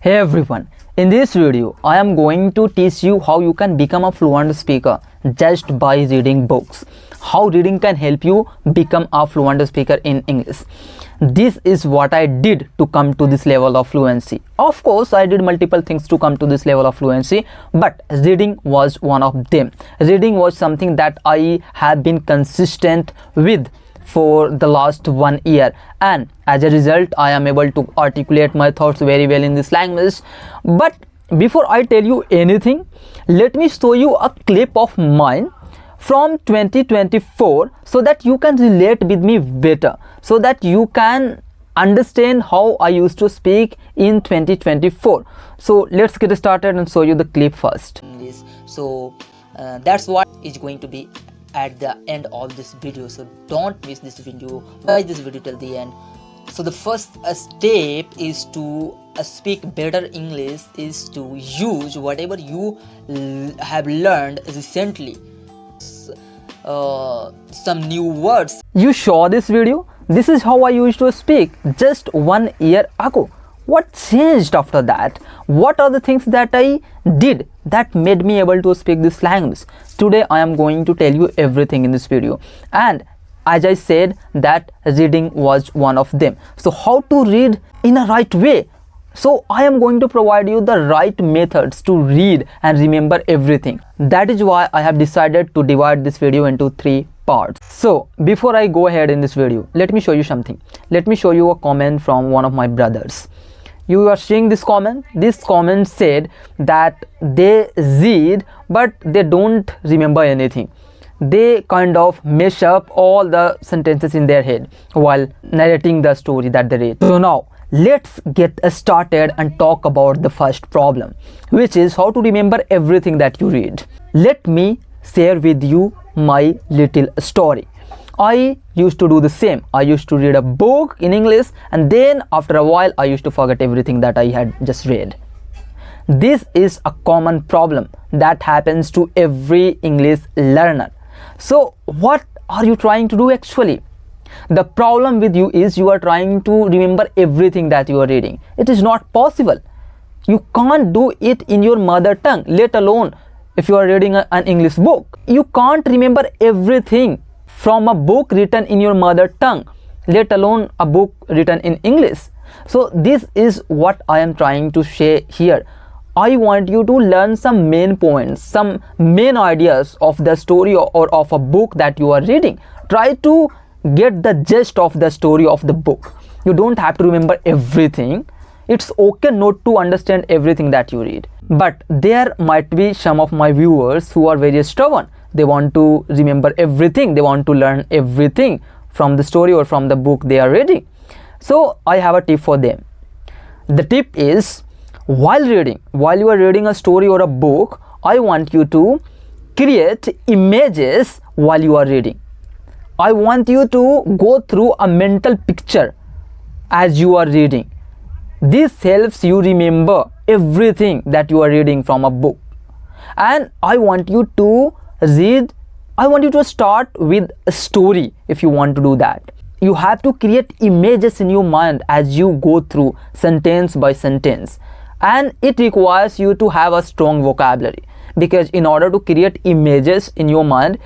Hey everyone, in this video I am going to teach you how you can become a fluent speaker just by reading books. How reading can help you become a fluent speaker in English. This is what I did to come to this level of fluency. Of course, I did multiple things to come to this level of fluency, but reading was one of them. Reading was something that I have been consistent with for the last 1 year, and as a result I am able to articulate my thoughts very well in this language. But before I tell you anything, let me show you a clip of mine from 2024 so that you can relate with me better, so that you can understand how I used to speak in 2024. So let's get started and show you the clip first. So that's what is going to be at the end of this video, so don't miss this video. Watch this video till the end. So the first step is to speak better English is to use whatever you have learned recently, some new words. You saw this video? This is how I used to speak just 1 year ago. What changed after that? What are the things that I did that made me able to speak this language? Today I am going to tell you everything in this video, and as I said that reading was one of them. So how to read in a right way? So I am going to provide you the right methods to read and remember everything. That is why I have decided to divide this video into 3 parts. So before I go ahead in this video, let me show you something. Let me show you a comment from one of my brothers. You are seeing this comment. This comment said that they read but they don't remember anything. They kind of mess up all the sentences in their head while narrating the story that they read. So now let's get started and talk about the first problem, which is how to remember everything that you read. Let me share with you my little story. I used to do the same. I used to read a book in English, and then after a while I used to forget everything that I had just read. This is a common problem that happens to every English learner. So what are you trying to do actually? The problem with you is you are trying to remember everything that you are reading. It is not possible. You can't do it in your mother tongue, let alone if you are reading an English book. You can't remember everything from a book written in your mother tongue, let alone a book written in English. So this is what I am trying to say here. I want you to learn some main points, some main ideas of the story or of a book that you are reading. Try to get the gist of the story of the book. You don't have to remember everything. It's okay not to understand everything that you read. But there might be some of my viewers who are very stubborn. They want to remember everything. They want to learn everything from the story or from the book they are reading. So I have a tip for them. The tip is, while you are reading a story or a book, I want you to create images while you are reading. I want you to go through a mental picture as you are reading. This helps you remember everything that you are reading from a book. And I want you to start with a story if you want to do that. You have to create images in your mind as you go through sentence by sentence. And it requires you to have a strong vocabulary, because in order to create images in your mind,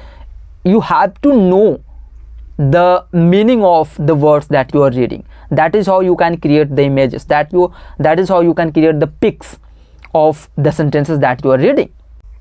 you have to know the meaning of the words that you are reading. That is how you can create the images. That is how you can create the pics of the sentences that you are reading.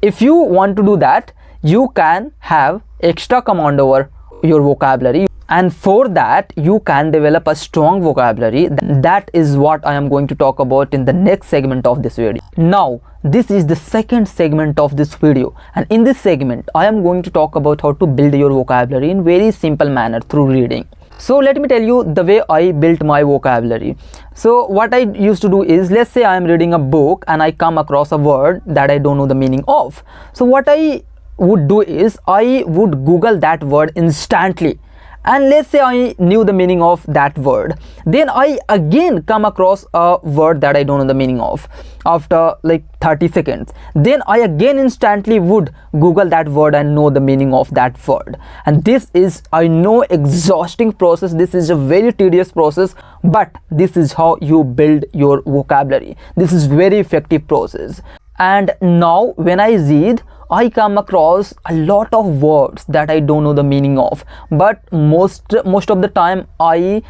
If you want to do that, you can have extra command over your vocabulary, and for that you can develop a strong vocabulary. That is what I am going to talk about in the next segment of this video. Now this is the second segment of this video, and in this segment I am going to talk about how to build your vocabulary in very simple manner through reading. So let me tell you the way I built my vocabulary. So what I used to do is, let's say I am reading a book and I come across a word that I don't know the meaning of. So what I would do is I would Google that word instantly, and let's say I knew the meaning of that word, then I again come across a word that I don't know the meaning of after like 30 seconds, then I again instantly would Google that word and know the meaning of that word. And this is, I know, exhausting process. This is a very tedious process, but this is how you build your vocabulary. This is very effective process. And now when I read, I come across a lot of words that I don't know the meaning of, but most of the time I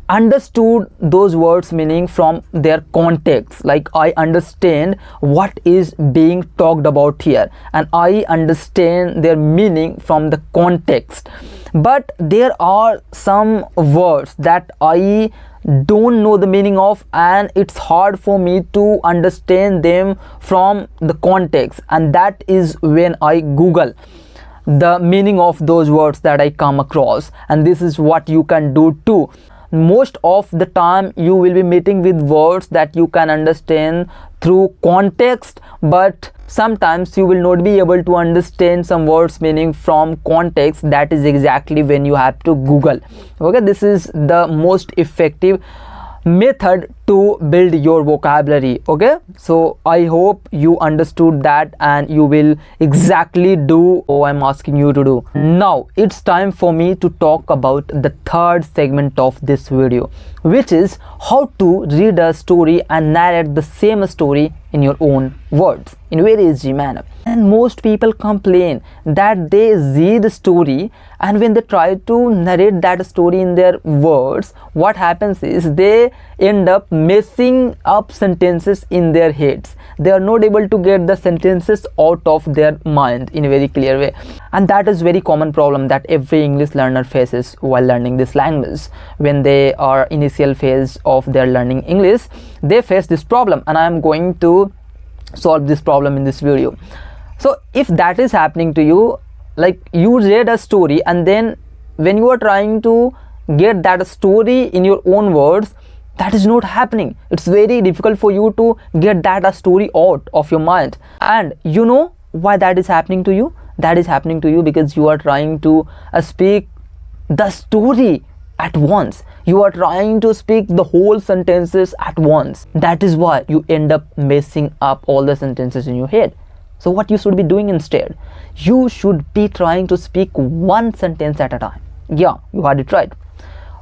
understood those words meaning from their context. Like I understand what is being talked about here and I understand their meaning from the context. But there are some words that I don't know the meaning of, and it's hard for me to understand them from the context, and that is when I Google the meaning of those words that I come across. And this is what you can do too. Most of the time you will be meeting with words that you can understand through context, but sometimes you will not be able to understand some words meaning from context. That is exactly when you have to Google. Okay, this is the most effective method to build your vocabulary. Okay, so I hope you understood that and you will exactly do what I'm asking you to do. Now it's time for me to talk about the third segment of this video, which is how to read a story and narrate the same story in your own words in very easy manner. And most people complain that they read the story, and when they try to narrate that story in their words, what happens is they end up messing up sentences in their heads. They are not able to get the sentences out of their mind in a very clear way. And that is very common problem that every English learner faces while learning this language. When they are initial phase of their learning English, they face this problem, and I am going to solve this problem in this video. So if that is happening to you, like you read a story and then when you are trying to get that story in your own words, that is not happening. It's very difficult for you to get that story out of your mind. And you know why that is happening to you? That is happening to you because you are trying to speak the story at once. You are trying to speak the whole sentences at once. That is why you end up messing up all the sentences in your head. So what you should be doing instead? You should be trying to speak one sentence at a time. Yeah, you had it right.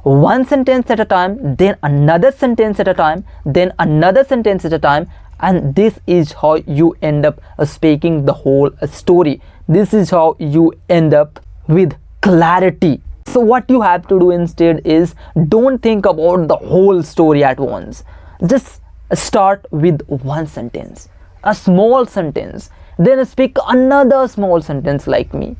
One sentence at a time, then another sentence at a time, then another sentence at a time, and this is how you end up speaking the whole story. This is how you end up with clarity. So what you have to do instead is don't think about the whole story at once. Just start with one sentence, a small sentence, then speak another small sentence like me,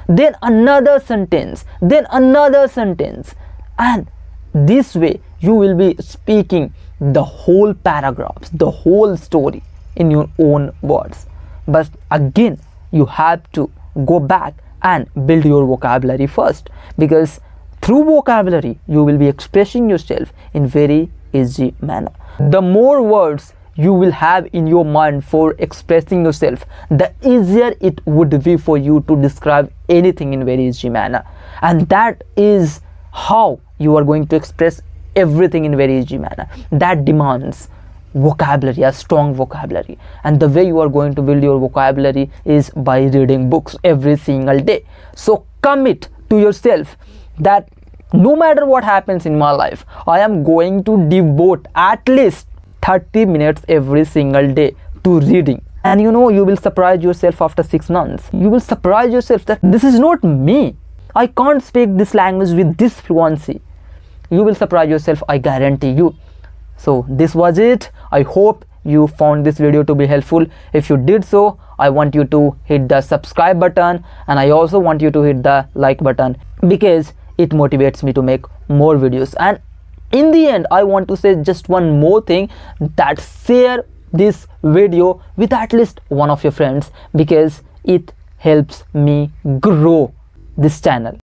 then another sentence, then another sentence, and this way you will be speaking the whole paragraphs, the whole story in your own words. But again, you have to go back and build your vocabulary first, because through vocabulary you will be expressing yourself in very easy manner. The more words you will have in your mind for expressing yourself, the easier it would be for you to describe anything in very easy manner. And that is how you are going to express everything in very easy manner. That demands vocabulary, a strong vocabulary. And the way you are going to build your vocabulary is by reading books every single day. So commit to yourself that no matter what happens in my life, I am going to devote at least 30 minutes every single day to reading. And you know, you will surprise yourself after 6 months. You will surprise yourself that this is not me. I can't speak this language with this fluency. You will surprise yourself, I guarantee you. So this was it. I hope you found this video to be helpful. If you did so, I want you to hit the subscribe button, and I also want you to hit the like button because it motivates me to make more videos. And in the end, I want to say just one more thing, that share this video with at least one of your friends because it helps me grow this channel.